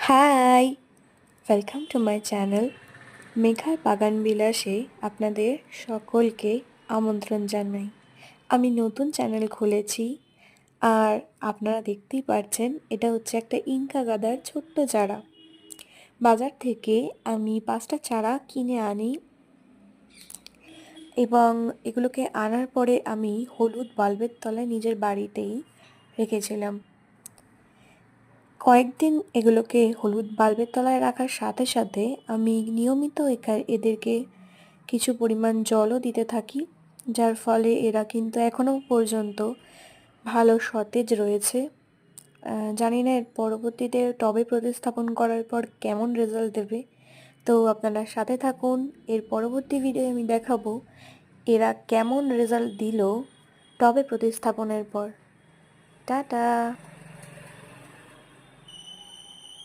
High! Welcome to my channel মেঘার বাগান বিলাসে আপনাদের সকলকে আমন্ত্রণ জানাই। আমি নতুন চ্যানেল খুলেছি আর আপনারা দেখতেই পারছেন এটা হচ্ছে একটা ইনকা গাদার ছোট্ট চারা। বাজার থেকে আমি 5টা চারা কিনে আনি এবং এগুলোকে আনার পরে আমি হলুদ বাল্বের তলায় নিজের বাড়িতেই রেখেছিলাম। কয়েকদিন এগুলোকে হলুদ বাল্বের তলায় রাখার সাথে সাথে আমি নিয়মিত এদেরকে কিছু পরিমাণ জলও দিতে থাকি, যার ফলে এরা কিন্তু এখনও পর্যন্ত ভালো সতেজ রয়েছে। জানি না এর পরবর্তীতে টবে প্রতিস্থাপন করার পর কেমন রেজাল্ট দেবে, তো আপনারা সাথে থাকুন। এর পরবর্তী ভিডিও আমি দেখাবো এরা কেমন রেজাল্ট দিল টবে প্রতিস্থাপনের পর। টাটা।